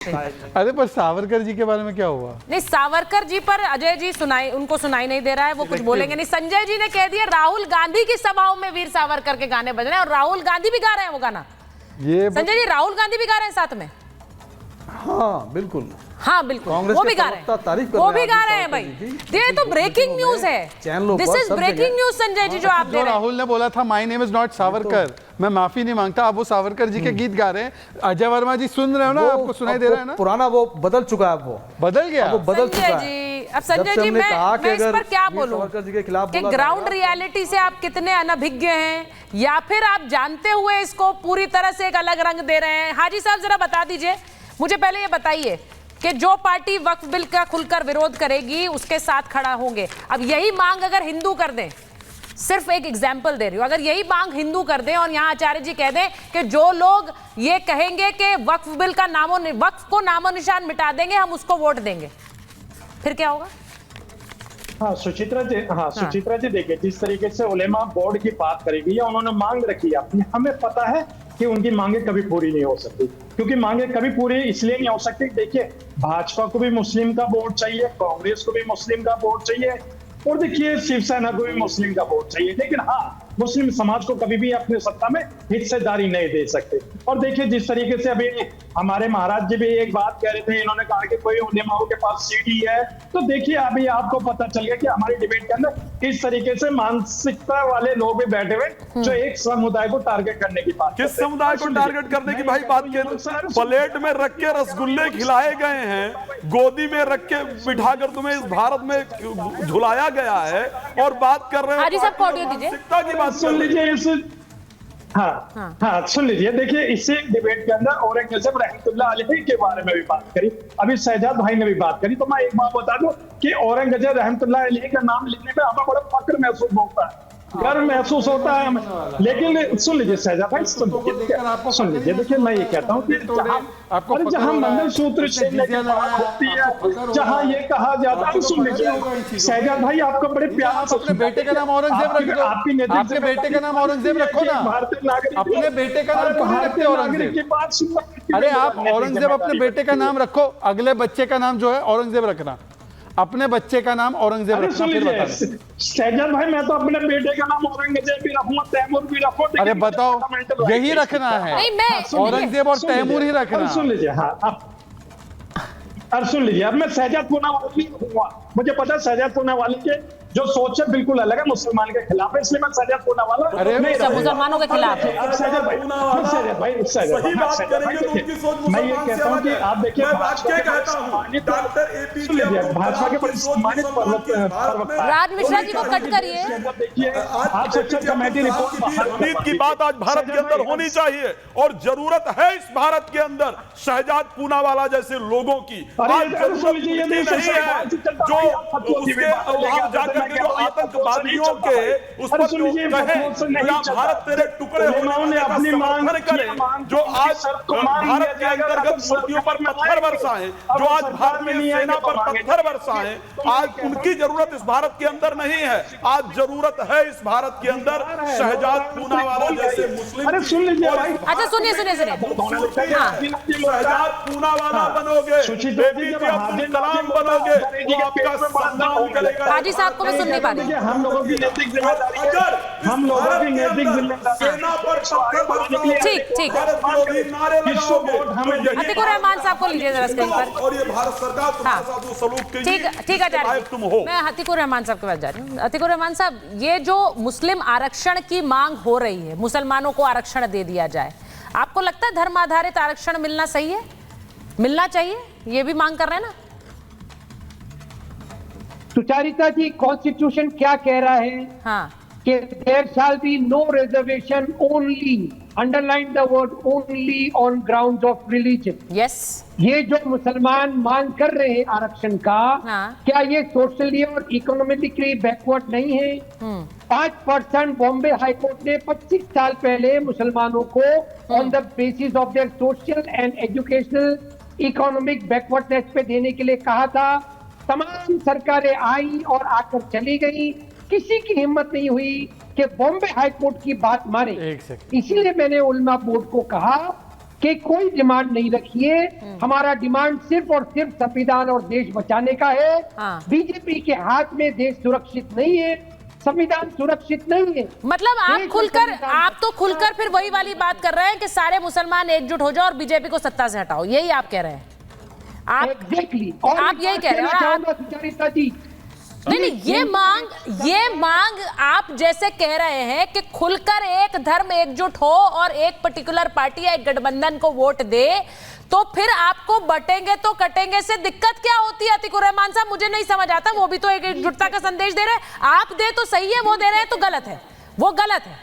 अरे पर सावरकर जी के बारे में क्या हुआ? नहीं, सावरकर जी पर अजय जी उनको सुनाई नहीं दे रहा है, वो कुछ बोलेंगे नहीं। संजय जी ने कह दिया राहुल गांधी की सभाओं में वीर सावरकर के गाने बज रहे हैं और राहुल गांधी भी गा रहे हैं वो गाना। ये संजय जी राहुल गांधी भी गा रहे हैं साथ में? हाँ बिल्कुल, हाँ बिल्कुल, वो भी गा रहे हैं, वो भी गा रहे हैं भाई। ये तो ब्रेकिंग न्यूज है, this is breaking news Sanjay ji जो आप दे रहे हैं। राहुल ने बोला था my name is not Savarkar, मैं माफी नहीं मांगता, आप वो सावरकर जी के गीत गा रहे हैं। अजय वर्मा जी सुन रहे हो ना, आपको सुनाई दे रहा है ना? पुराना वो बदल चुका है, वो बदल गया, वो बदल चुका है। अब संजय जी मैं इस पर क्या बोलूं कि ग्राउंड रियलिटी से आप कितने अनभिज्ञ हैं, या फिर आप जानते हुए इसको पूरी तरह से एक अलग रंग दे रहे हैं? हाजी साहब जरा बता दीजिए मुझे, पहले ये बताइए कि जो पार्टी वक्फ बिल का खुलकर विरोध करेगी उसके साथ खड़ा होंगे। अब यही मांग अगर हिंदू कर दें, सिर्फ एक एग्जाम्पल दे रही हूं, अगर यही मांग हिंदू कर दें और यहां आचार्य जी कह दें कि जो लोग ये कहेंगे कि वक्फ बिल का वक्फ को नामो निशान मिटा देंगे, हम उसको वोट देंगे, फिर क्या होगा? हाँ सुचित्रा जी देखिए, जिस तरीके से उलेमा बोर्ड की बात करेगी या उन्होंने मांग रखी है अपनी, हमें पता है कि उनकी मांगे कभी पूरी नहीं हो सकती, क्योंकि मांगे कभी पूरी इसलिए नहीं हो सकती। देखिए, भाजपा को भी मुस्लिम का वोट चाहिए, कांग्रेस को भी मुस्लिम का वोट चाहिए, और देखिए शिवसेना को भी मुस्लिम का वोट चाहिए, लेकिन हाँ मुस्लिम समाज को कभी भी अपनी सत्ता में हिस्सेदारी नहीं दे सकते। और देखिए, जिस तरीके से अभी हमारे महाराज जी भी एक बात कह रहे थे, इन्होंने कहा कि कोई उलेमाओं के पास सीडी है, तो देखिए अभी आपको पता चल गया कि हमारी डिबेट के अंदर किस तरीके से मानसिकता वाले लोग भी बैठे हुए जो एक समुदाय को टारगेट करने की बात, किस समुदाय को टारगेट करने की भाई बात के प्लेट में रख के रसगुल्ले खिलाए गए हैं, गोदी में रख के बिठाकर तुम्हें इस भारत में झुलाया गया है, और बात कर रहे हैं मानसिकता की बात। सुन लीजिए सुन लीजिए, देखिए इसी डिबेट के अंदर औरंगजेब रहमतुल्लाह अलैहि के बारे में भी बात करी, अभी शहजाद भाई ने भी बात करी, तो मैं एक बात बता दूं कि औरंगजेब रहमतुल्लाह अलैहि का नाम लेने में हमें बड़ा फक्र महसूस होता है, गर्व महसूस होता है हमें। लेकिन सुन लीजिए शहजाद भाई, सुन लीजिए, देखिए मैं ये कहता हूँ कि जहाँ मंगलसूत्र छेड़ने की बात होती है, जहाँ ये कहा जाता है, सुन लीजिए शहजाद भाई, आपका बड़े प्यार से अपने बेटे का नाम औरंगजेब रख दो, आपके बेटे का नाम औरंगजेब रखो ना, भारतीय नागरिक अपने बेटे का नाम भारतीय नागरिक की बात सुन। अरे आप औरंगजेब अपने बेटे का नाम रखो, अगले बच्चे का नाम जो है औरंगजेब रखना, अपने बच्चे का नाम औरंगजेब रखना। फिर बताना शहजाद भाई, मैं तो अपने बेटे का नाम औरंगजेब भी रखूंगा, तैमूर भी रखूं। अरे बताओ, यही रखना है, औरंगजेब और तैमूर ही रखना। सुन लीजिए, सुन लीजिए, अब मैं शहजाद पूनावाला रखूंगा, मुझे पता है शहजाद पूनावाला के जो सोच है बिल्कुल अलग है, मुसलमान के खिलाफ है, इसलिए मैं शहजाद पूनावाला मुसलमानों के खिलाफ है। मैं ये कहता हूँ कि आप देखिए, भाजपा के बड़े सम्मानित राज मिश्रा जी को कट करिए। कमेटी रिपोर्ट की बात आज भारत के अंदर होनी चाहिए, और जरूरत है इस भारत के अंदर शहजाद पूनावाला जैसे लोगों की। नहीं है जो उसके जाकर जो आतंकवादियों के उस पर जो कहे भारत तेरे टुकड़े होने अपनी मांग करे, जो आज भारत के अंतर्गत मूर्तियों पर पत्थर बरसाएं, जो आज भारतीय सेना पर पत्थर बरसाएं, आज उनकी जरूरत इस भारत के अंदर नहीं है। आज जरूरत है इस भारत के अंदर शहजाद पूनावाला जैसे मुस्लिम। अच्छा सुनिए, शहजाद पूनावाला बनोगे, अब्दुल कलाम बनोगे, वो आपका सम्मान करेगा। हाजी साहब को मैं सुन नहीं पा रही। हम लोगों की नैतिक जिम्मेदारी, हम लोगों की नैतिक जिम्मेदारी। ठीक अतिकुर रहमान साहब को लीजिए जरा स्क्रीन पर। और ये भारत सरकार तुम्हारे साथ जो सलूक की ठीक है, तुम हो। मैं अतिकुर रहमान साहब के पास जा रही हूँ। अतिकुर रहमान साहब, ये जो मुस्लिम आरक्षण की मांग हो रही है, मुसलमानों को आरक्षण दे दिया जाए, आपको लगता है धर्म आधारित आरक्षण मिलना सही है, मिलना चाहिए? ये भी मांग कर रहे हैं ना सुचारिता जी? कॉन्स्टिट्यूशन क्या कह रहा है? हाँ, कि there shall be no reservation only, underline the word only, on grounds of religion. Yes, ये जो मुसलमान मांग कर रहे हैं आरक्षण का, क्या ये सोशली और इकोनॉमिकली बैकवर्ड नहीं है? 5% बॉम्बे हाईकोर्ट ने 25 साल पहले मुसलमानों को on the basis of their social and educational economic backwardness पे देने के लिए कहा था। तमाम सरकारें आई और आकर चली गई, किसी की हिम्मत नहीं हुई कि बॉम्बे हाई कोर्ट की बात मारे। इसीलिए मैंने उलमा बोर्ड को कहा कि कोई डिमांड नहीं रखी है, हमारा डिमांड सिर्फ और सिर्फ संविधान और देश बचाने का है। बीजेपी के हाथ में देश सुरक्षित नहीं है, संविधान सुरक्षित नहीं है। मतलब आप तो खुलकर फिर वही वाली बात कर रहे हैं कि सारे मुसलमान एकजुट हो जाओ और बीजेपी को सत्ता से हटाओ, यही आप कह रहे हैं? आप एग्जैक्टली आप यही कह रहे हैं? सुचरिता जी, नहीं, ये मांग आप जैसे कह रहे हैं कि खुलकर एक धर्म एकजुट हो और एक पर्टिकुलर पार्टी या एक गठबंधन को वोट दे, तो फिर आपको बटेंगे तो कटेंगे से दिक्कत क्या होती है? अतीकुर रहमान साहब, मुझे नहीं समझ आता। वो भी तो एक एकजुटता का संदेश दे रहे हैं, आप दे तो सही है, वो दे रहे हैं तो गलत है, वो गलत है।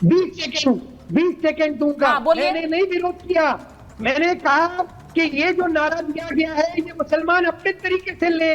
20 सेकेंड दूंगा। हाँ, बोलिए। मैंने नहीं विरोध किया, मैंने कहा कि ये जो नारा दिया गया है ये मुसलमान अपने तरीके से ले,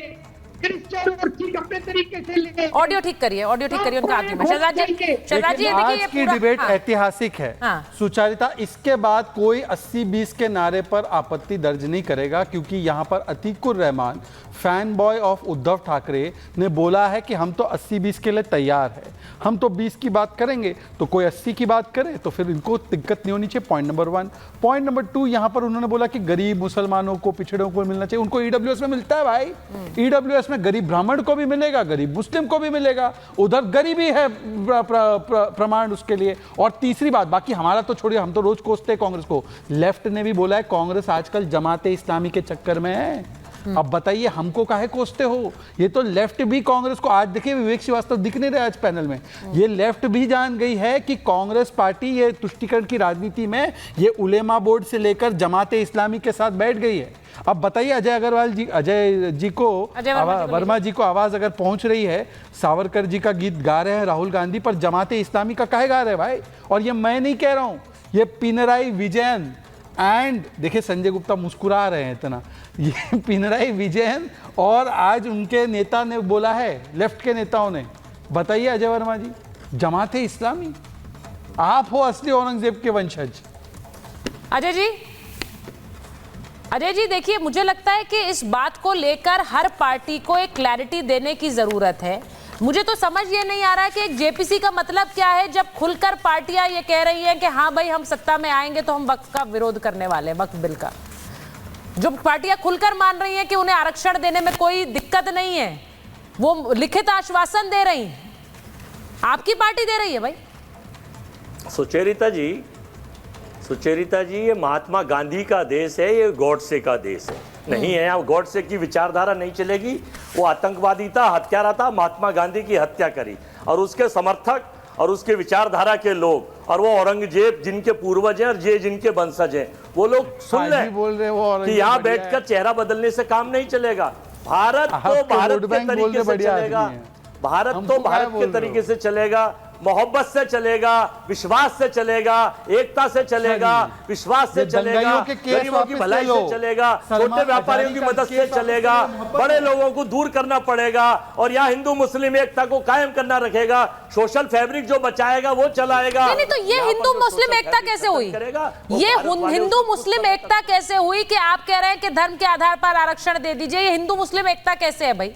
क्रिश्चियन और सिख अपने तरीके से ले। ऑडियो ठीक करिए, ऑडियो ठीक करिए उनका आखिरी में। शहजाद जी देखिए, आज की डिबेट ऐतिहासिक है। हाँ। सुचारिता, इसके बाद कोई 80-20 के नारे पर आपत्ति दर्ज नहीं करेगा, क्योंकि यहां पर Atiqur Rahman, fan boy of Uddhav Thackeray, ने बोला है कि हम तो 80-20 के लिए तैयार है, हम तो 20 की बात करेंगे, तो कोई 80 की बात करे तो फिर इनको दिक्कत नहीं होनी चाहिए। Point number 1। पॉइंट नंबर 2, यहां पर उन्होंने बोला कि गरीब मुसलमानों को, पिछड़ों को मिलना चाहिए। उनको ईडब्ल्यूएस में मिलता है भाई, ईडब्ल्यूएस में गरीब ब्राह्मण को भी मिलेगा, गरीब मुस्लिम को भी मिलेगा, उधर गरीबी है प्रमाण उसके लिए। और तीसरी बात, बाकी हमारा तो छोड़िए, हम तो रोज कोसते हैं कांग्रेस को, लेफ्ट ने भी बोला है कांग्रेस आजकल जमाते इस्लामी के चक्कर में है। अब बताइए हमको काहे कोसते हो? ये तो लेफ्ट भी कांग्रेस को, आज देखिए विवेक श्रीवास्तव दिख नहीं रहे आज पैनल में, ये लेफ्ट भी जान गई है कि कांग्रेस पार्टी ये तुष्टीकरण की राजनीति में ये उलेमा बोर्ड से लेकर जमाते इस्लामी के साथ बैठ गई है। अब बताइए अजय वर्मा जी को आवाज अगर पहुंच रही है, सावरकर जी का गीत गा रहे हैं राहुल गांधी, पर जमाते इस्लामी का काहे गा रहे हैं भाई? और ये मैं नहीं कह रहा हूं, ये पिनराई विजयन एंड देखिए संजय गुप्ता मुस्कुरा रहे हैं इतना, ये पिनराई विजयन और आज उनके नेता ने बोला है, लेफ्ट के नेताओं ने। बताइए अजय वर्मा जी, जमाते इस्लामी, आप हो असली औरंगजेब के वंशज। अजय जी देखिए, मुझे लगता है कि इस बात को लेकर हर पार्टी को एक क्लैरिटी देने की जरूरत है। मुझे तो समझ ये नहीं आ रहा है कि एक जेपीसी का मतलब क्या है, जब खुलकर पार्टियां ये कह रही हैं कि हाँ भाई हम सत्ता में आएंगे तो हम वक्फ का विरोध करने वाले हैं, वक्फ बिल का। जो पार्टियां खुलकर मान रही हैं कि उन्हें आरक्षण देने में कोई दिक्कत नहीं है, वो लिखित आश्वासन दे रही हैं, आपकी पार्टी दे रही है भाई। सुचेरिता जी, ये महात्मा गांधी का देश है, ये गॉडसे का देश है नहीं है। अब गॉडसे की विचारधारा नहीं चलेगी, वो आतंकवादी था, हत्यारा था, महात्मा गांधी की हत्या करी, और उसके समर्थक और उसके विचारधारा के लोग, और वो औरंगजेब जिनके पूर्वज हैं और ये जिनके वंशज हैं, वो लोग सुन ले कि यहाँ बैठकर चेहरा बदलने से काम नहीं चलेगा। भारत तो भारत के तरीके से चलेगा, भारत तो भारत के तरीके से चलेगा, मोहब्बत से चलेगा, विश्वास से चलेगा, एकता से चलेगा, विश्वास से चलेगा, गरीबों की भलाई से चलेगा, छोटे व्यापारियों की मदद से चलेगा, बड़े लोगों को दूर करना पड़ेगा, और यहाँ हिंदू मुस्लिम एकता को कायम करना रखेगा, सोशल फैब्रिक जो बचाएगा वो चलाएगा। नहीं तो ये हिंदू मुस्लिम एकता कैसे हुई? ये हिंदू मुस्लिम एकता कैसे हुई कि आप कह रहे हैं कि धर्म के आधार पर आरक्षण दे दीजिए? ये हिंदू मुस्लिम एकता कैसे है भाई?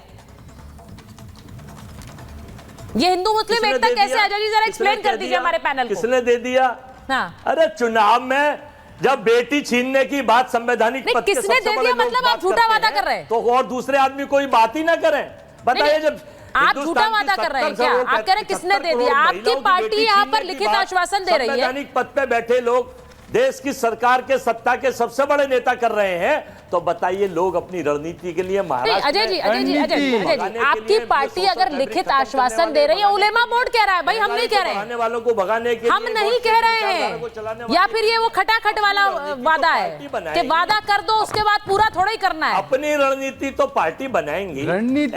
ये हिंदू मुस्लिम एकता कैसे? अजय जी जरा एक्सप्लेन कर दीजिए हमारे पैनल को। किसने दे दिया? हाँ। अरे चुनाव में जब बेटी छीनने की बात संवैधानिक पद के किसने दे दिया? मतलब आप झूठा वादा कर रहे हैं तो और दूसरे आदमी कोई बात ही ना करें। बताइए, जब आप झूठा वादा कर रहे हैं क्या? आप कह रहे हैं किसने दे दिया? आपकी पार्टी यहाँ पर लिखित आश्वासन दे रही है। संवैधानिक पद पे बैठे लोग देश की सरकार के सत्ता के सबसे बड़े नेता कर रहे हैं, तो बताइए लोग अपनी रणनीति के लिए अजय जी आपकी पार्टी अगर लिखित आश्वासन दे रही है, उलेमा बोर्ड कह रहा है भाई, हम नहीं कह रहे हैं, वालों को भगाने के हम नहीं कह रहे हैं, या फिर ये वो खटाखट वाला वादा है कि वादा कर दो उसके बाद पूरा थोड़ा ही करना है। अपनी रणनीति तो पार्टी बनाएंगी।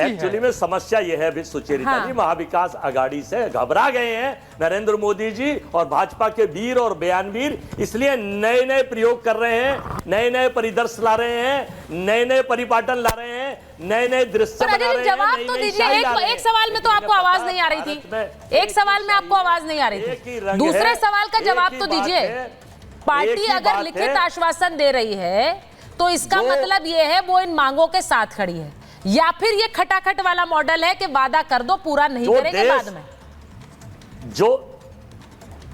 एक्चुअली में समस्या यह है सुचेरिता जी, महाविकास आघाड़ी से घबरा गए हैं नरेंद्र मोदी जी और भाजपा के वीर और बयानवीर, इसलिए नए नए प्रयोग कर रहे हैं, नए नए परिदर्श ला रहे हैं, नए नए परिपाटन ला रहे हैं, नए नए दृश्य बना रहे हैं। जवाब तो दीजिए, एक सवाल में तो आपको आवाज नहीं आ रही थी, एक सवाल में आपको आवाज नहीं आ रही थी, दूसरे सवाल का जवाब तो दीजिए। पार्टी अगर लिखित आश्वासन दे रही है तो इसका मतलब ये है वो इन मांगों के साथ खड़ी है, या फिर ये खटाखट वाला मॉडल है कि वादा कर दो पूरा नहीं करेंगे बाद में।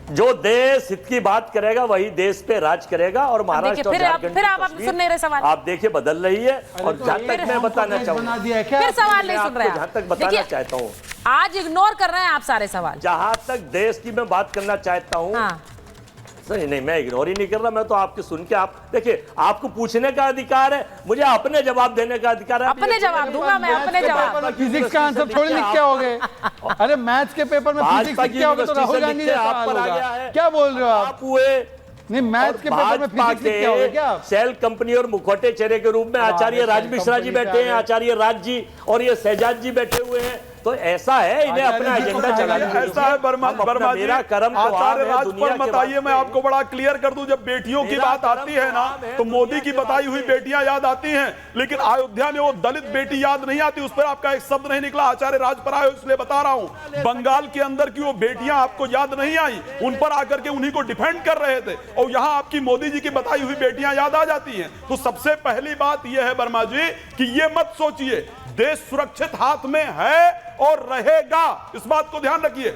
जो देश हित की बात करेगा वही देश पे राज करेगा। और महाराष्ट्र और झारखंड फिर आप की सुन नहीं रहे सवाल। आप देखिए बदल रही है। और जहां तक मैं बताना चाहूंगा, फिर सवाल नहीं सुन रहे जहां तक बताना चाहता हूँ, आज इग्नोर कर रहे हैं आप सारे सवाल। जहां तक देश की मैं बात करना चाहता हूँ, हाँ। नहीं, मैं इग्नोर ही नहीं कर रहा। मैं तो आपके सुन के, आप देखिए, आपको पूछने का अधिकार है, मुझे अपने जवाब देने का अधिकार है। अपने जवाब दूंगा मैं, अपने जवाब। फिजिक्स का आंसर थोड़ी लिख के होगे। अरे मैथ्स के पेपर में फिजिक्स लिख के होगे तो राहुल गांधी जैसा आप पर आ गया है। क्या बोल रहे हो आप हुए नहीं, मैथ्स के पेपर में फिजिक्स लिख के होगे क्या आप? सेल कंपनी और मुखौटे चेहरे के रूप में आचार्य राज मिश्रा जी बैठे हैं, आचार्य राज जी और ये शहजाद जी बैठे हुए हैं। तो ऐसा है, इन्हें अपना एजेंडा चलाना ऐसा है वर्मा जी, मेरा कर्म तो आचार्य आप है, राज दुनिया पर के बताइए, मैं आपको बड़ा क्लियर कर दूं, जब बेटियों की मेरा बात कर्म आती है ना तो तो मोदी की बताई हुई बेटियां याद आती हैं, लेकिन अयोध्या में वो दलित बेटी याद नहीं आती। उस पर आपका एक शब्द नहीं निकला। आचार्य राज पर आए इसलिए बता रहा हूं, बंगाल के अंदर की वो बेटियां आपको याद नहीं आई, उन पर आकर के उन्हीं को डिफेंड कर रहे थे, और यहां आपकी मोदी जी की बताई हुई बेटियां याद आ जाती हैं। तो सबसे पहली बात यह है वर्मा जी कि ये मत सोचिए, देश सुरक्षित हाथ में है और रहेगा, इस बात को ध्यान रखिए।